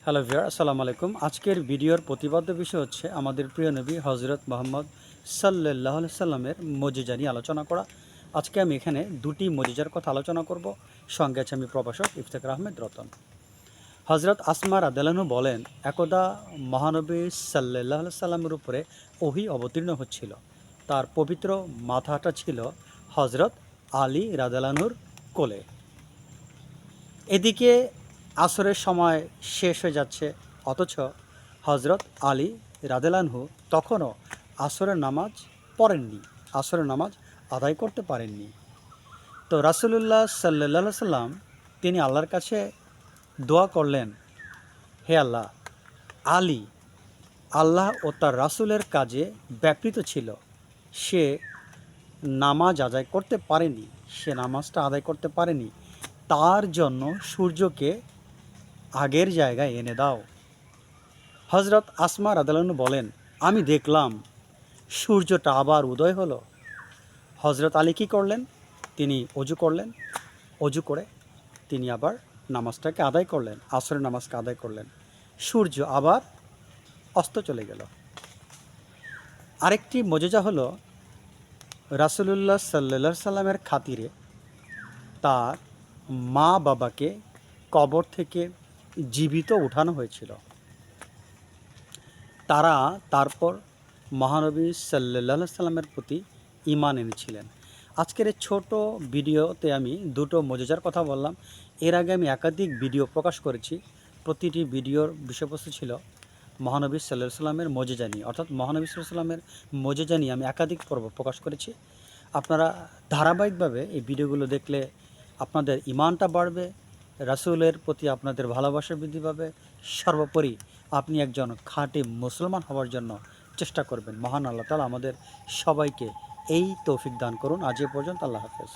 Hello viewer, আসসালামু আলাইকুম। আজকের ভিডিওর প্রতিপাদ্য বিষয় হচ্ছে আমাদের প্রিয় নবী হজরত মোহাম্মদ সাল্লাল্লাহু আলাইহি সাল্লামের মজিজা নিয়ে আলোচনা করা। আজকে আমি এখানে দুটি মজিজার কথা আলোচনা করব। সঙ্গে আছে আমি প্রভাষক ইফতেখার আহমেদ রতন। হজরত আসমা রাদিয়াল্লাহু আনহা বলেন, একদা মহানবী সাল্লাল্লাহু আলাইহি সাল্লামের উপরে ওহী অবতীর্ণ হচ্ছিল। তার পবিত্র মাথাটা ছিল হজরত আলী রাদিয়াল্লাহু আনহুর কোলে। এদিকে আসরের সময় শেষ হয়ে যাচ্ছে, অথচ হজরত আলী রাদিয়াল্লাহু আনহু তখনও আসরের নামাজ পড়েননি, আসরের নামাজ আদায় করতে পারেননি। তো রাসূলুল্লাহ সাল্লাল্লাহু আলাইহি সাল্লাম তিনি আল্লাহর কাছে দোয়া করলেন, হে আল্লাহ, আলী আল্লাহ ও তার রাসূলের কাজে ব্যাপৃত ছিল, সে নামাজ আদায় করতে পারেনি, সে নামাজটা আদায় করতে পারেনি, তার জন্য সূর্যকে আগের জায়গায় এনে দাও। হজরত আসমা রাদিয়াল্লাহু আনহা বলেন, আমি দেখলাম সূর্যটা আবার উদয় হলো। হজরত আলী কী করলেন? তিনি অজু করলেন, অজু করে তিনি আবার নামাজটাকে আদায় করলেন, আসরের নামাজকে আদায় করলেন। সূর্য আবার অস্ত চলে গেল। আরেকটি মজেজা হলো, রাসূলুল্লাহ সাল্লাল্লাহু আলাইহি সাল্লামের খাতিরে তার মা বাবাকে কবর থেকে জীবিত উঠানো হয়েছিল। তারা তারপর মহানবী সাল্লাল্লাহু আলাইহি সাল্লামের প্রতি ঈমান এনেছিলেন। আজকের এই ছোট ভিডিওতে আমি দুটো মজেজার কথা বললাম। এর আগে আমি একাধিক ভিডিও প্রকাশ করেছি। প্রতিটি ভিডিওর বিষয়বস্তু ছিল মহানবী সাল্লাল্লাহু আলাইহি সাল্লামের মজেজা নিয়ে, অর্থাৎ মহানবী সাল্লাল্লাহু আলাইহি সাল্লামের মজেজা নিয়ে আমি একাধিক পর্ব প্রকাশ করেছি। আপনারা ধারাবাহিকভাবে এই ভিডিওগুলো দেখলে আপনাদের ঈমানটা বাড়বে, রাসূলের প্রতি আপনাদের ভালোবাসা বৃদ্ধি পাবে। সর্বোপরি আপনি একজন খাঁটি মুসলমান হওয়ার জন্য চেষ্টা করবেন। মহান আল্লাহ তাআলা আমাদের সবাইকে এই তৌফিক দান করুন। আজ এ পর্যন্ত, আল্লাহ হাফেজ।